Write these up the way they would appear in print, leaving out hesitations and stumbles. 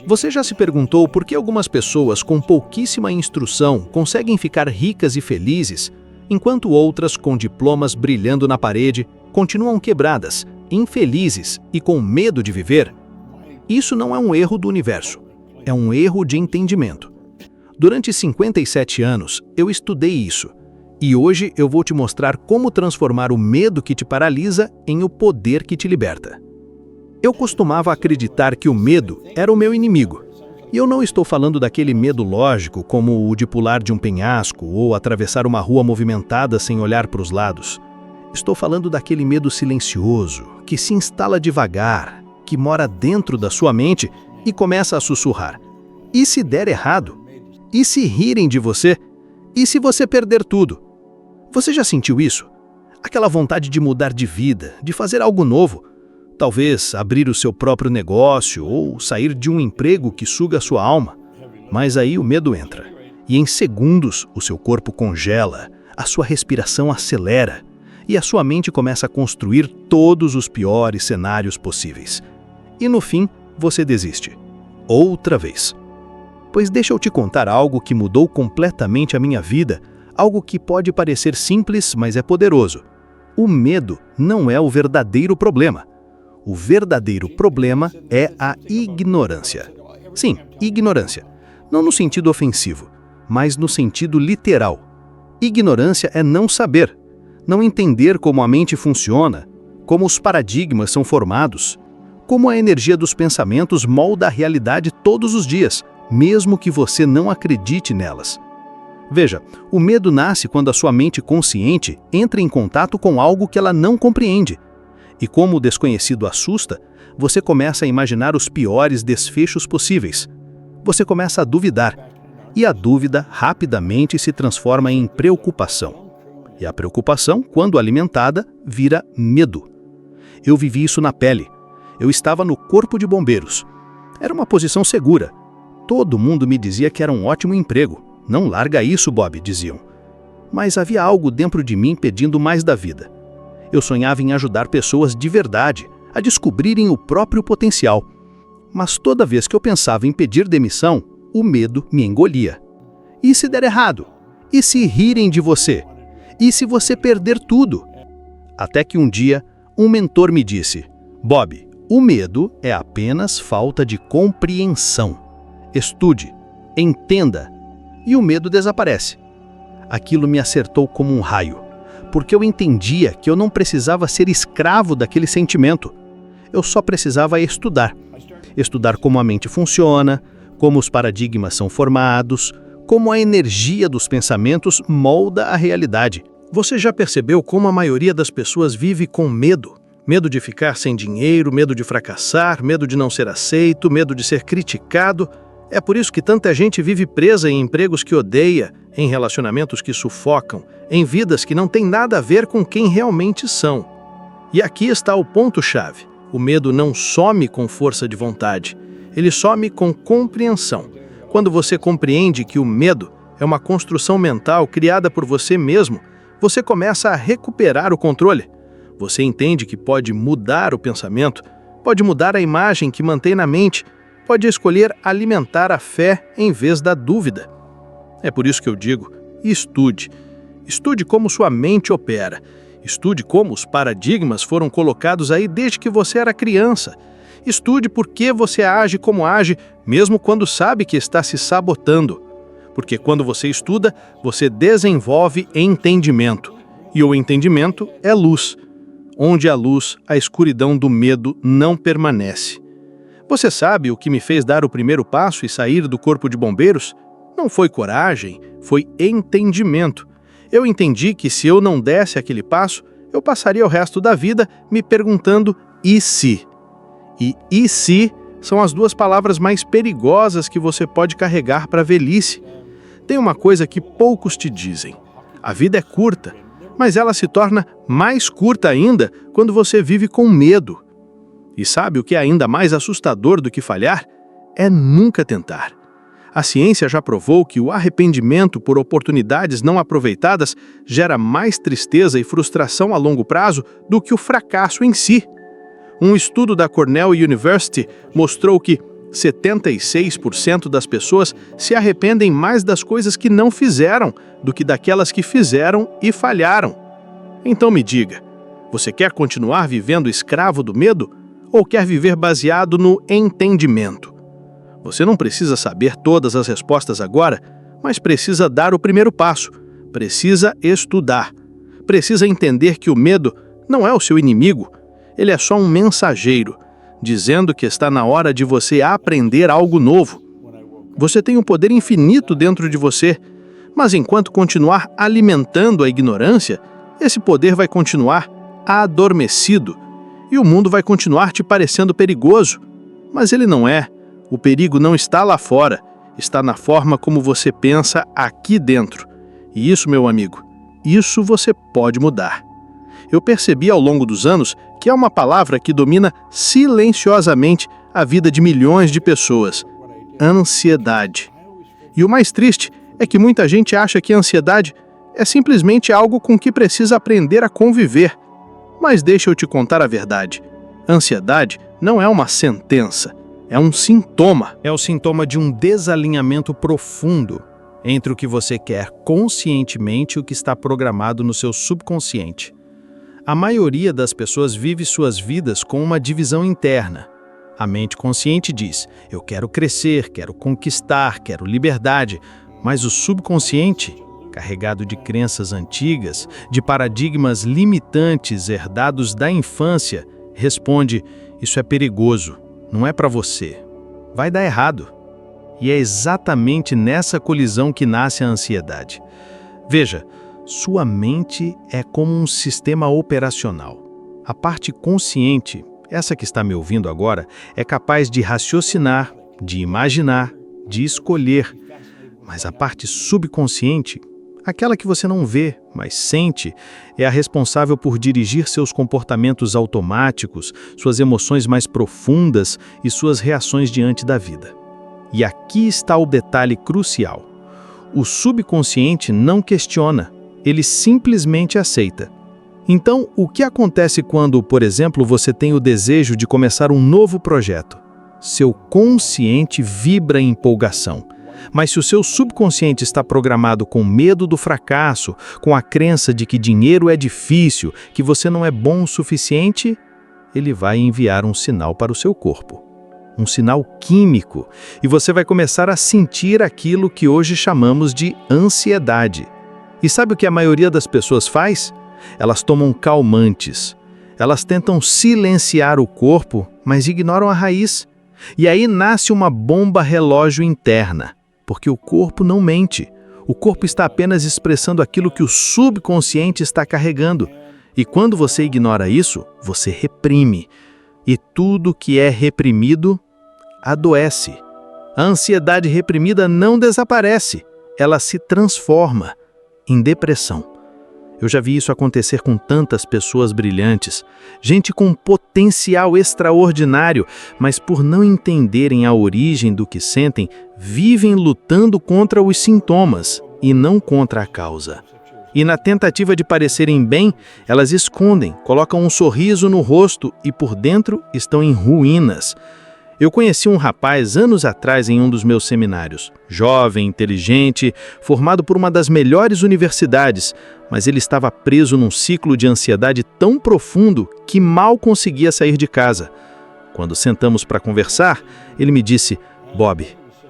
Você já se perguntou por que algumas pessoas com pouquíssima instrução conseguem ficar ricas e felizes, enquanto outras com diplomas brilhando na parede continuam quebradas, infelizes e com medo de viver? Isso não é um erro do universo, é um erro de entendimento. Durante 57 anos, eu estudei isso, e hoje eu vou te mostrar como transformar o medo que te paralisa em o poder que te liberta. Eu costumava acreditar que o medo era o meu inimigo. E eu não estou falando daquele medo lógico, como o de pular de um penhasco ou atravessar uma rua movimentada sem olhar para os lados. Estou falando daquele medo silencioso, que se instala devagar, que mora dentro da sua mente e começa a sussurrar. E se der errado? E se rirem de você? E se você perder tudo? Você já sentiu isso? Aquela vontade de mudar de vida, de fazer algo novo. Talvez abrir o seu próprio negócio ou sair de um emprego que suga a sua alma. Mas aí o medo entra. E em segundos o seu corpo congela, a sua respiração acelera e a sua mente começa a construir todos os piores cenários possíveis. E no fim, você desiste. Outra vez. Pois deixa eu te contar algo que mudou completamente a minha vida, algo que pode parecer simples, mas é poderoso. O medo não é o verdadeiro problema. O verdadeiro problema é a ignorância. Sim, ignorância. Não no sentido ofensivo, mas no sentido literal. Ignorância é não saber, não entender como a mente funciona, como os paradigmas são formados, como a energia dos pensamentos molda a realidade todos os dias, mesmo que você não acredite nelas. Veja, o medo nasce quando a sua mente consciente entra em contato com algo que ela não compreende. E como o desconhecido assusta, você começa a imaginar os piores desfechos possíveis. Você começa a duvidar. E a dúvida rapidamente se transforma em preocupação. E a preocupação, quando alimentada, vira medo. Eu vivi isso na pele. Eu estava no corpo de bombeiros. Era uma posição segura. Todo mundo me dizia que era um ótimo emprego. Não larga isso, Bob, diziam. Mas havia algo dentro de mim pedindo mais da vida. Eu sonhava em ajudar pessoas de verdade a descobrirem o próprio potencial. Mas toda vez que eu pensava em pedir demissão, o medo me engolia. E se der errado? E se rirem de você? E se você perder tudo? Até que um dia, um mentor me disse: Bob, o medo é apenas falta de compreensão. Estude, entenda, e o medo desaparece. Aquilo me acertou como um raio. Porque eu entendia que eu não precisava ser escravo daquele sentimento. Eu só precisava estudar. Estudar como a mente funciona, como os paradigmas são formados, como a energia dos pensamentos molda a realidade. Você já percebeu como a maioria das pessoas vive com medo? Medo de ficar sem dinheiro, medo de fracassar, medo de não ser aceito, medo de ser criticado. É por isso que tanta gente vive presa em empregos que odeia, em relacionamentos que sufocam, em vidas que não têm nada a ver com quem realmente são. E aqui está o ponto-chave. O medo não some com força de vontade, ele some com compreensão. Quando você compreende que o medo é uma construção mental criada por você mesmo, você começa a recuperar o controle. Você entende que pode mudar o pensamento, pode mudar a imagem que mantém na mente, pode escolher alimentar a fé em vez da dúvida. É por isso que eu digo, estude. Estude como sua mente opera. Estude como os paradigmas foram colocados aí desde que você era criança. Estude por que você age como age, mesmo quando sabe que está se sabotando. Porque quando você estuda, você desenvolve entendimento. E o entendimento é luz. Onde há luz, a escuridão do medo não permanece. Você sabe o que me fez dar o primeiro passo e sair do corpo de bombeiros? Não foi coragem, foi entendimento. Eu entendi que se eu não desse aquele passo, eu passaria o resto da vida me perguntando e se? E se são as duas palavras mais perigosas que você pode carregar para a velhice. Tem uma coisa que poucos te dizem. A vida é curta, mas ela se torna mais curta ainda quando você vive com medo. E sabe o que é ainda mais assustador do que falhar? É nunca tentar. A ciência já provou que o arrependimento por oportunidades não aproveitadas gera mais tristeza e frustração a longo prazo do que o fracasso em si. Um estudo da Cornell University mostrou que 76% das pessoas se arrependem mais das coisas que não fizeram do que daquelas que fizeram e falharam. Então me diga, você quer continuar vivendo escravo do medo ou quer viver baseado no entendimento? Você não precisa saber todas as respostas agora, mas precisa dar o primeiro passo. Precisa estudar. Precisa entender que o medo não é o seu inimigo. Ele é só um mensageiro, dizendo que está na hora de você aprender algo novo. Você tem um poder infinito dentro de você, mas enquanto continuar alimentando a ignorância, esse poder vai continuar adormecido e o mundo vai continuar te parecendo perigoso. Mas ele não é. O perigo não está lá fora, está na forma como você pensa aqui dentro. E isso, meu amigo, isso você pode mudar. Eu percebi ao longo dos anos que é uma palavra que domina silenciosamente a vida de milhões de pessoas: ansiedade. E o mais triste é que muita gente acha que a ansiedade é simplesmente algo com que precisa aprender a conviver. Mas deixa eu te contar a verdade. Ansiedade não é uma sentença, é um sintoma. É o sintoma de um desalinhamento profundo entre o que você quer conscientemente e o que está programado no seu subconsciente. A maioria das pessoas vive suas vidas com uma divisão interna. A mente consciente diz: eu quero crescer, quero conquistar, quero liberdade, mas o subconsciente, carregado de crenças antigas, de paradigmas limitantes herdados da infância, responde: isso é perigoso, não é para você, vai dar errado. E é exatamente nessa colisão que nasce a ansiedade. Veja, sua mente é como um sistema operacional. A parte consciente, essa que está me ouvindo agora, é capaz de raciocinar, de imaginar, de escolher. Mas a parte subconsciente, aquela que você não vê, mas sente, é a responsável por dirigir seus comportamentos automáticos, suas emoções mais profundas e suas reações diante da vida. E aqui está o detalhe crucial. O subconsciente não questiona, ele simplesmente aceita. Então, o que acontece quando, por exemplo, você tem o desejo de começar um novo projeto? Seu consciente vibra em empolgação. Mas se o seu subconsciente está programado com medo do fracasso, com a crença de que dinheiro é difícil, que você não é bom o suficiente, ele vai enviar um sinal para o seu corpo. Um sinal químico, e você vai começar a sentir aquilo que hoje chamamos de ansiedade. E sabe o que a maioria das pessoas faz? Elas tomam calmantes. Elas tentam silenciar o corpo, mas ignoram a raiz. E aí nasce uma bomba relógio interna, porque o corpo não mente. O corpo está apenas expressando aquilo que o subconsciente está carregando. E quando você ignora isso, você reprime. E tudo que é reprimido adoece. A ansiedade reprimida não desaparece, ela se transforma em depressão. Eu já vi isso acontecer com tantas pessoas brilhantes, gente com potencial extraordinário, mas por não entenderem a origem do que sentem, vivem lutando contra os sintomas e não contra a causa. E na tentativa de parecerem bem, elas escondem, colocam um sorriso no rosto e por dentro estão em ruínas. Eu conheci um rapaz anos atrás em um dos meus seminários, jovem, inteligente, formado por uma das melhores universidades, mas ele estava preso num ciclo de ansiedade tão profundo que mal conseguia sair de casa. Quando sentamos para conversar, ele me disse: Bob,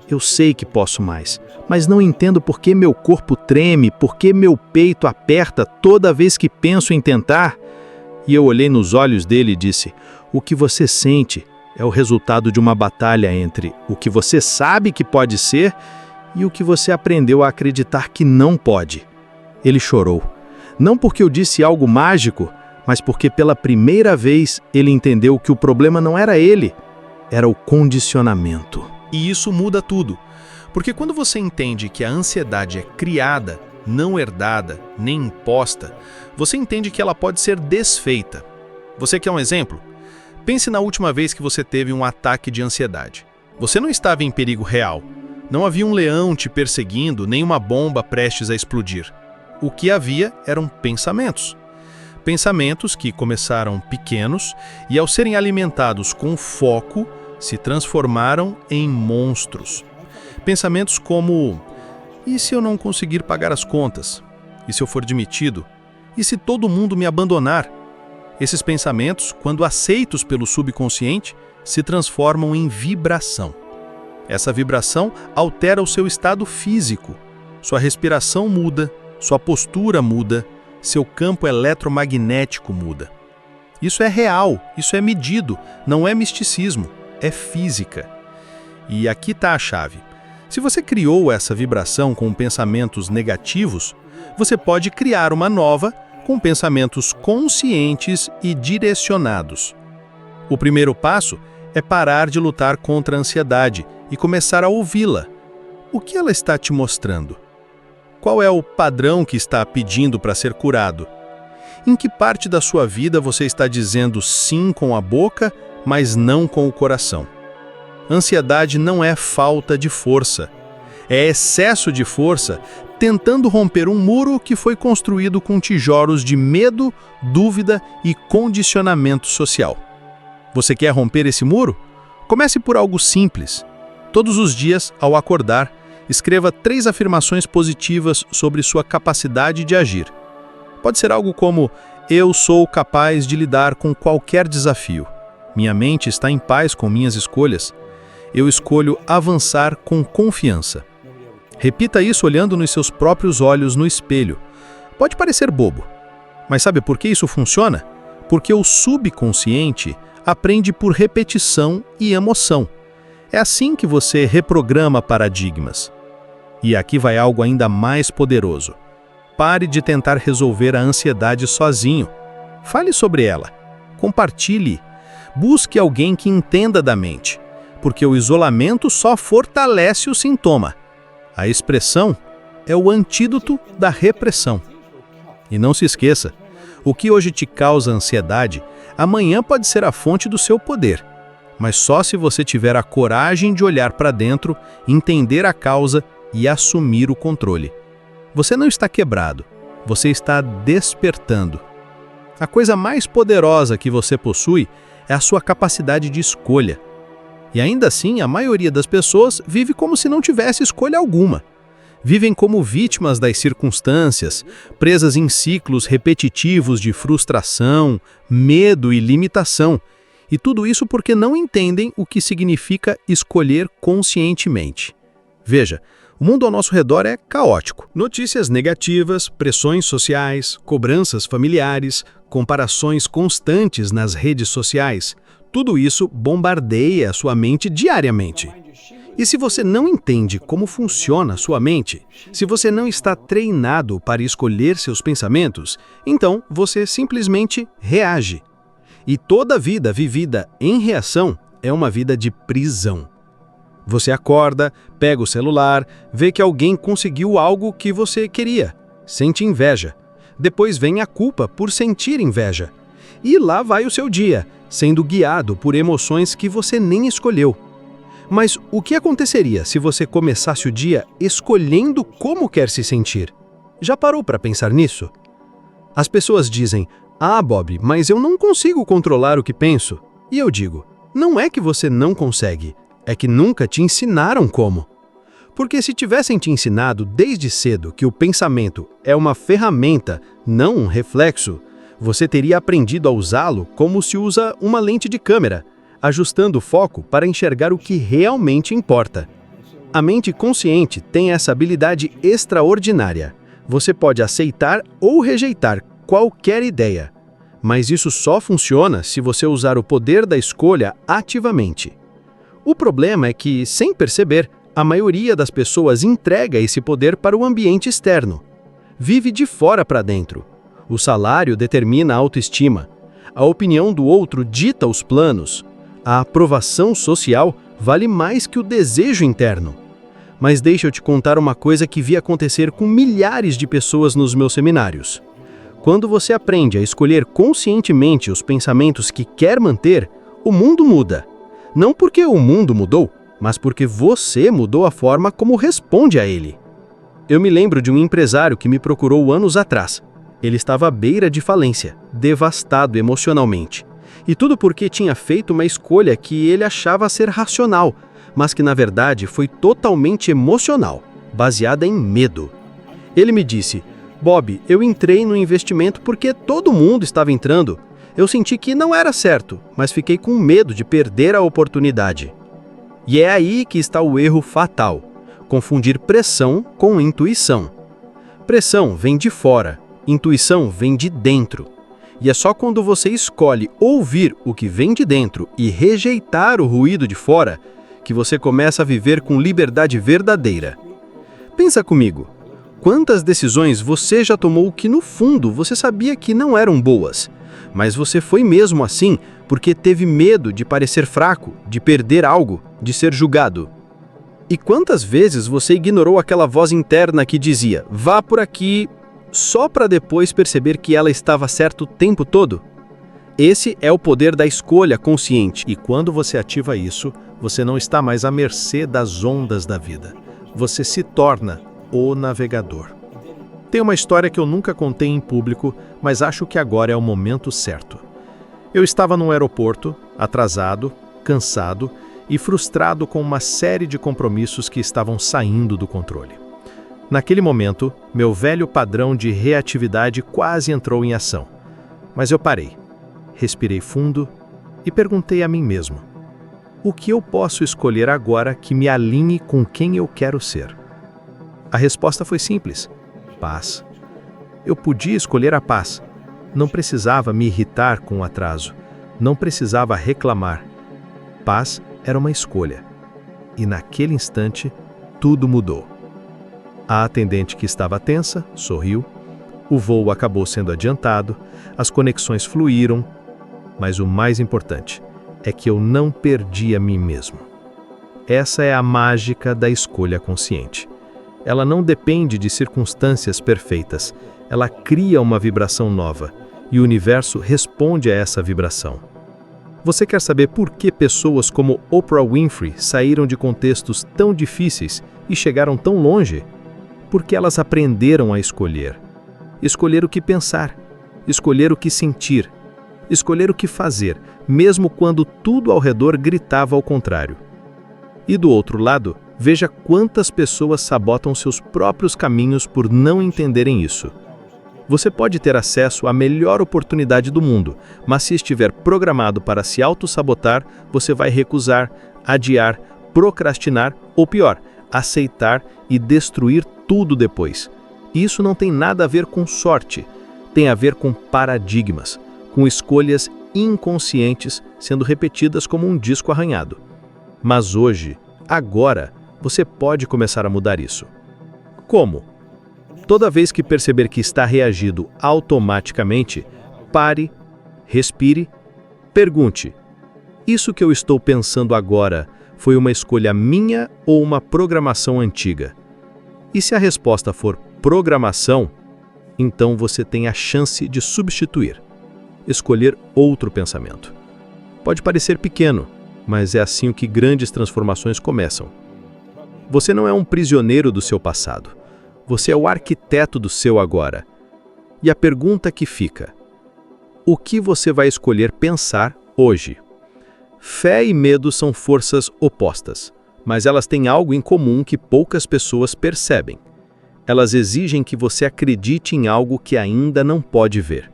eu sei que posso mais, mas não entendo por que meu corpo treme, por que meu peito aperta toda vez que penso em tentar. E eu olhei nos olhos dele e disse: o que você sente é o resultado de uma batalha entre o que você sabe que pode ser e o que você aprendeu a acreditar que não pode. Ele chorou. Não porque eu disse algo mágico, mas porque pela primeira vez ele entendeu que o problema não era ele, era o condicionamento. E isso muda tudo. Porque quando você entende que a ansiedade é criada, não herdada, nem imposta, você entende que ela pode ser desfeita. Você quer um exemplo? Pense na última vez que você teve um ataque de ansiedade. Você não estava em perigo real. Não havia um leão te perseguindo, nem uma bomba prestes a explodir. O que havia eram pensamentos. Pensamentos que começaram pequenos e, ao serem alimentados com foco, se transformaram em monstros. Pensamentos como: e se eu não conseguir pagar as contas? E se eu for demitido? E se todo mundo me abandonar? Esses pensamentos, quando aceitos pelo subconsciente, se transformam em vibração. Essa vibração altera o seu estado físico. Sua respiração muda, sua postura muda, seu campo eletromagnético muda. Isso é real, isso é medido, não é misticismo, é física. E aqui está a chave. Se você criou essa vibração com pensamentos negativos, você pode criar uma nova com pensamentos conscientes e direcionados. O primeiro passo é parar de lutar contra a ansiedade e começar a ouvi-la. O que ela está te mostrando? Qual é o padrão que está pedindo para ser curado? Em que parte da sua vida você está dizendo sim com a boca, mas não com o coração? Ansiedade não é falta de força. É excesso de força tentando romper um muro que foi construído com tijolos de medo, dúvida e condicionamento social. Você quer romper esse muro? Comece por algo simples. Todos os dias, ao acordar, escreva 3 afirmações positivas sobre sua capacidade de agir. Pode ser algo como: eu sou capaz de lidar com qualquer desafio. Minha mente está em paz com minhas escolhas. Eu escolho avançar com confiança. Repita isso olhando nos seus próprios olhos no espelho. Pode parecer bobo, mas sabe por que isso funciona? Porque o subconsciente aprende por repetição e emoção. É assim que você reprograma paradigmas. E aqui vai algo ainda mais poderoso. Pare de tentar resolver a ansiedade sozinho. Fale sobre ela. Compartilhe. Busque alguém que entenda da mente, porque o isolamento só fortalece o sintoma. A expressão é o antídoto da repressão. E não se esqueça, o que hoje te causa ansiedade, amanhã pode ser a fonte do seu poder. Mas só se você tiver a coragem de olhar para dentro, entender a causa e assumir o controle. Você não está quebrado, você está despertando. A coisa mais poderosa que você possui é a sua capacidade de escolha. E ainda assim, a maioria das pessoas vive como se não tivesse escolha alguma. Vivem como vítimas das circunstâncias, presas em ciclos repetitivos de frustração, medo e limitação. E tudo isso porque não entendem o que significa escolher conscientemente. Veja, o mundo ao nosso redor é caótico. Notícias negativas, pressões sociais, cobranças familiares, comparações constantes nas redes sociais. Tudo isso bombardeia a sua mente diariamente. E se você não entende como funciona a sua mente, se você não está treinado para escolher seus pensamentos, então você simplesmente reage. E toda vida vivida em reação é uma vida de prisão. Você acorda, pega o celular, vê que alguém conseguiu algo que você queria, sente inveja. Depois vem a culpa por sentir inveja. E lá vai o seu dia, sendo guiado por emoções que você nem escolheu. Mas o que aconteceria se você começasse o dia escolhendo como quer se sentir? Já parou para pensar nisso? As pessoas dizem: "Ah, Bob, mas eu não consigo controlar o que penso." E eu digo: não é que você não consegue, é que nunca te ensinaram como. Porque se tivessem te ensinado desde cedo que o pensamento é uma ferramenta, não um reflexo, você teria aprendido a usá-lo como se usa uma lente de câmera, ajustando o foco para enxergar o que realmente importa. A mente consciente tem essa habilidade extraordinária. Você pode aceitar ou rejeitar qualquer ideia, mas isso só funciona se você usar o poder da escolha ativamente. O problema é que, sem perceber, a maioria das pessoas entrega esse poder para o ambiente externo. Vive de fora para dentro. O salário determina a autoestima. A opinião do outro dita os planos. A aprovação social vale mais que o desejo interno. Mas deixa eu te contar uma coisa que vi acontecer com milhares de pessoas nos meus seminários. Quando você aprende a escolher conscientemente os pensamentos que quer manter, o mundo muda. Não porque o mundo mudou, mas porque você mudou a forma como responde a ele. Eu me lembro de um empresário que me procurou anos atrás. Ele estava à beira de falência, devastado emocionalmente. E tudo porque tinha feito uma escolha que ele achava ser racional, mas que na verdade foi totalmente emocional, baseada em medo. Ele me disse: Bob, eu entrei no investimento porque todo mundo estava entrando. Eu senti que não era certo, mas fiquei com medo de perder a oportunidade. E é aí que está o erro fatal: confundir pressão com intuição. Pressão vem de fora, intuição vem de dentro. E é só quando você escolhe ouvir o que vem de dentro e rejeitar o ruído de fora que você começa a viver com liberdade verdadeira. Pensa comigo. Quantas decisões você já tomou que, no fundo, você sabia que não eram boas, mas você foi mesmo assim porque teve medo de parecer fraco, de perder algo, de ser julgado? E quantas vezes você ignorou aquela voz interna que dizia, vá por aqui, só para depois perceber que ela estava certa o tempo todo? Esse é o poder da escolha consciente. E quando você ativa isso, você não está mais à mercê das ondas da vida. Você se torna o navegador. Tem uma história que eu nunca contei em público, mas acho que agora é o momento certo. Eu estava num aeroporto, atrasado, cansado e frustrado com uma série de compromissos que estavam saindo do controle. Naquele momento, meu velho padrão de reatividade quase entrou em ação. Mas eu parei, respirei fundo e perguntei a mim mesmo: o que eu posso escolher agora que me alinhe com quem eu quero ser? A resposta foi simples: paz. Eu podia escolher a paz. Não precisava me irritar com o atraso. Não precisava reclamar. Paz era uma escolha. E naquele instante, tudo mudou. A atendente que estava tensa sorriu. O voo acabou sendo adiantado. As conexões fluíram. Mas o mais importante é que eu não perdi a mim mesmo. Essa é a mágica da escolha consciente. Ela não depende de circunstâncias perfeitas. Ela cria uma vibração nova, e o universo responde a essa vibração. Você quer saber por que pessoas como Oprah Winfrey saíram de contextos tão difíceis e chegaram tão longe? Porque elas aprenderam a escolher. Escolher o que pensar, escolher o que sentir, escolher o que fazer, mesmo quando tudo ao redor gritava ao contrário. E do outro lado, veja quantas pessoas sabotam seus próprios caminhos por não entenderem isso. Você pode ter acesso à melhor oportunidade do mundo, mas se estiver programado para se auto-sabotar, você vai recusar, adiar, procrastinar ou pior, aceitar e destruir tudo depois. Isso não tem nada a ver com sorte, tem a ver com paradigmas, com escolhas inconscientes sendo repetidas como um disco arranhado. Mas hoje, agora, você pode começar a mudar isso. Como? Toda vez que perceber que está reagindo automaticamente, pare, respire, pergunte: isso que eu estou pensando agora foi uma escolha minha ou uma programação antiga? E se a resposta for programação, então você tem a chance de substituir, escolher outro pensamento. Pode parecer pequeno, mas é assim que grandes transformações começam. Você não é um prisioneiro do seu passado. Você é o arquiteto do seu agora. E a pergunta que fica: o que você vai escolher pensar hoje? Fé e medo são forças opostas, mas elas têm algo em comum que poucas pessoas percebem. Elas exigem que você acredite em algo que ainda não pode ver.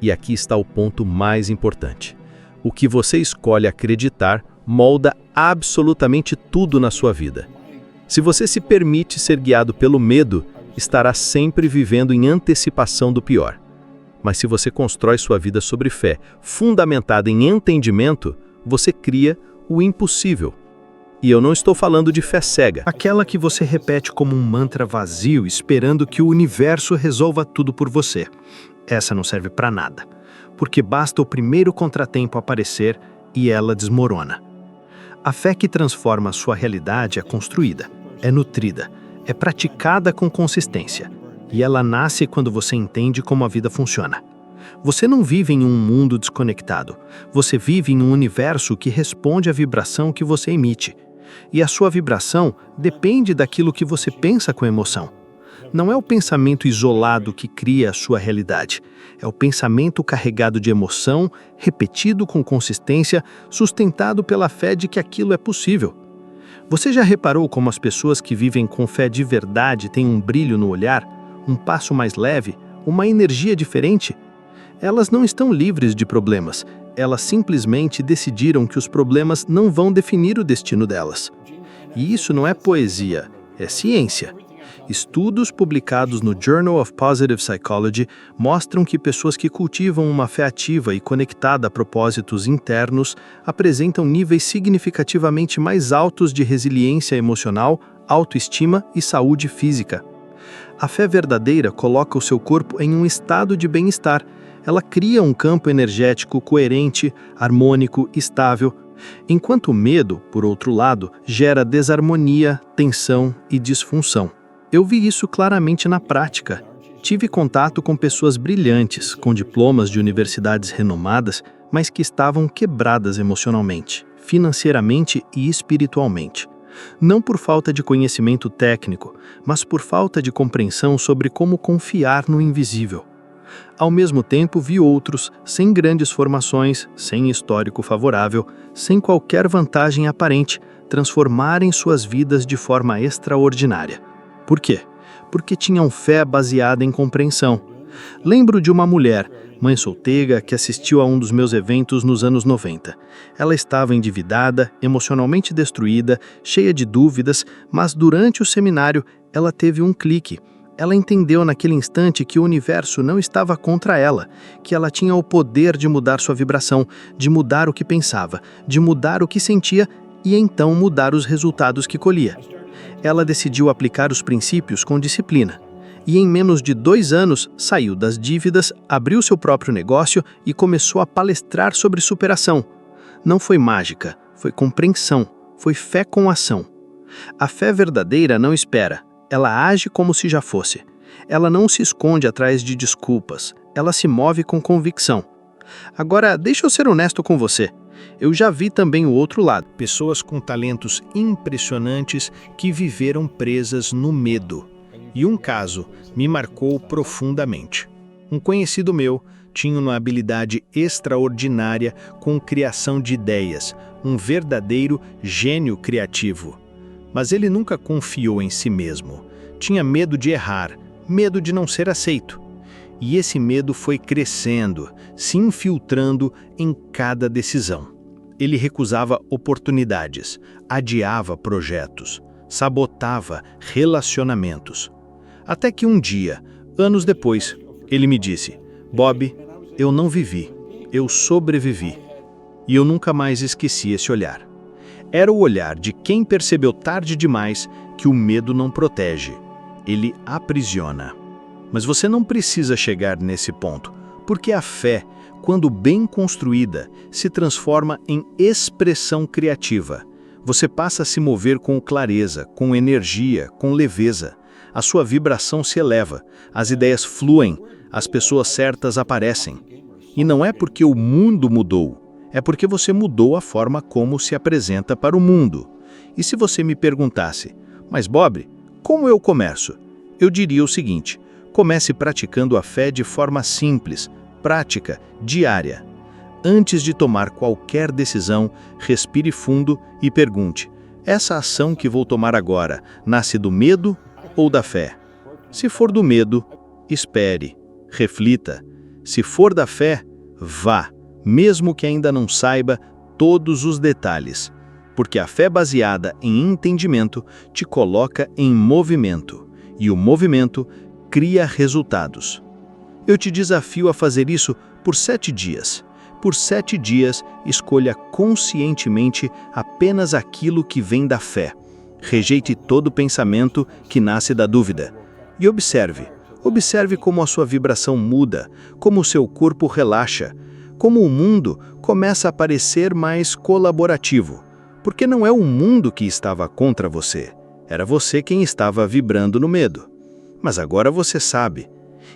E aqui está o ponto mais importante. O que você escolhe acreditar molda absolutamente tudo na sua vida. Se você se permite ser guiado pelo medo, estará sempre vivendo em antecipação do pior. Mas se você constrói sua vida sobre fé, fundamentada em entendimento, você cria o impossível. E eu não estou falando de fé cega. Aquela que você repete como um mantra vazio, esperando que o universo resolva tudo por você. Essa não serve para nada, porque basta o primeiro contratempo aparecer e ela desmorona. A fé que transforma a sua realidade é construída, é nutrida, é praticada com consistência, e ela nasce quando você entende como a vida funciona. Você não vive em um mundo desconectado, você vive em um universo que responde à vibração que você emite. E a sua vibração depende daquilo que você pensa com emoção. Não é o pensamento isolado que cria a sua realidade. É o pensamento carregado de emoção, repetido com consistência, sustentado pela fé de que aquilo é possível. Você já reparou como as pessoas que vivem com fé de verdade têm um brilho no olhar, um passo mais leve, uma energia diferente? Elas não estão livres de problemas. Elas simplesmente decidiram que os problemas não vão definir o destino delas. E isso não é poesia, é ciência. Estudos publicados no Journal of Positive Psychology mostram que pessoas que cultivam uma fé ativa e conectada a propósitos internos apresentam níveis significativamente mais altos de resiliência emocional, autoestima e saúde física. A fé verdadeira coloca o seu corpo em um estado de bem-estar. Ela cria um campo energético coerente, harmônico, estável, enquanto o medo, por outro lado, gera desarmonia, tensão e disfunção. Eu vi isso claramente na prática. Tive contato com pessoas brilhantes, com diplomas de universidades renomadas, mas que estavam quebradas emocionalmente, financeiramente e espiritualmente. Não por falta de conhecimento técnico, mas por falta de compreensão sobre como confiar no invisível. Ao mesmo tempo, vi outros, sem grandes formações, sem histórico favorável, sem qualquer vantagem aparente, transformarem suas vidas de forma extraordinária. Por quê? Porque tinham fé baseada em compreensão. Lembro de uma mulher, mãe solteira, que assistiu a um dos meus eventos nos anos 90. Ela estava endividada, emocionalmente destruída, cheia de dúvidas, mas durante o seminário ela teve um clique. Ela entendeu naquele instante que o universo não estava contra ela, que ela tinha o poder de mudar sua vibração, de mudar o que pensava, de mudar o que sentia e então mudar os resultados que colhia. Ela decidiu aplicar os princípios com disciplina. E em menos de 2 anos, saiu das dívidas, abriu seu próprio negócio e começou a palestrar sobre superação. Não foi mágica, foi compreensão, foi fé com ação. A fé verdadeira não espera, ela age como se já fosse. Ela não se esconde atrás de desculpas, ela se move com convicção. Agora, deixa eu ser honesto com você. Eu já vi também o outro lado. Pessoas com talentos impressionantes que viveram presas no medo. E um caso me marcou profundamente. Um conhecido meu tinha uma habilidade extraordinária com criação de ideias, um verdadeiro gênio criativo. Mas ele nunca confiou em si mesmo. Tinha medo de errar, medo de não ser aceito. E esse medo foi crescendo, se infiltrando em cada decisão. Ele recusava oportunidades, adiava projetos, sabotava relacionamentos. Até que um dia, anos depois, ele me disse: "Bob, eu não vivi, eu sobrevivi." E eu nunca mais esqueci esse olhar. Era o olhar de quem percebeu tarde demais que o medo não protege, ele aprisiona. Mas você não precisa chegar nesse ponto, porque a fé, quando bem construída, se transforma em expressão criativa. Você passa a se mover com clareza, com energia, com leveza. A sua vibração se eleva, as ideias fluem, as pessoas certas aparecem. E não é porque o mundo mudou, é porque você mudou a forma como se apresenta para o mundo. E se você me perguntasse: "Mas Bob, como eu começo?" Eu diria o seguinte: comece praticando a fé de forma simples, prática, diária. Antes de tomar qualquer decisão, respire fundo e pergunte: essa ação que vou tomar agora nasce do medo ou da fé? Se for do medo, espere, reflita. Se for da fé, vá, mesmo que ainda não saiba todos os detalhes, porque a fé baseada em entendimento te coloca em movimento, e o movimento cria resultados. Eu te desafio a fazer isso por 7 dias. Por 7 dias, escolha conscientemente apenas aquilo que vem da fé. Rejeite todo pensamento que nasce da dúvida. E observe como a sua vibração muda, como o seu corpo relaxa, como o mundo começa a parecer mais colaborativo. Porque não é o mundo que estava contra você, era você quem estava vibrando no medo. Mas agora você sabe.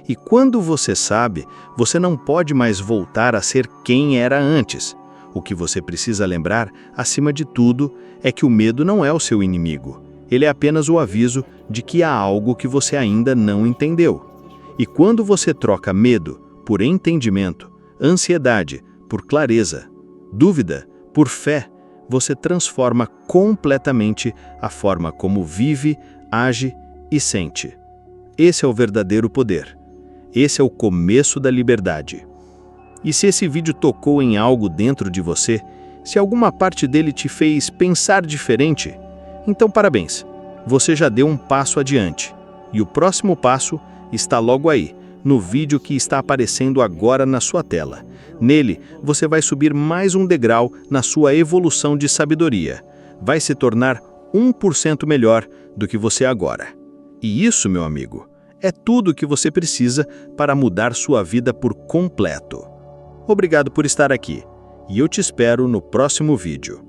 E quando você sabe, você não pode mais voltar a ser quem era antes. O que você precisa lembrar, acima de tudo, é que o medo não é o seu inimigo. Ele é apenas o aviso de que há algo que você ainda não entendeu. E quando você troca medo por entendimento, ansiedade por clareza, dúvida por fé, você transforma completamente a forma como vive, age e sente. Esse é o verdadeiro poder. Esse é o começo da liberdade. E se esse vídeo tocou em algo dentro de você, se alguma parte dele te fez pensar diferente, então parabéns, você já deu um passo adiante. E o próximo passo está logo aí, no vídeo que está aparecendo agora na sua tela. Nele, você vai subir mais um degrau na sua evolução de sabedoria. Vai se tornar 1% melhor do que você é agora. E isso, meu amigo, é tudo o que você precisa para mudar sua vida por completo. Obrigado por estar aqui, e eu te espero no próximo vídeo.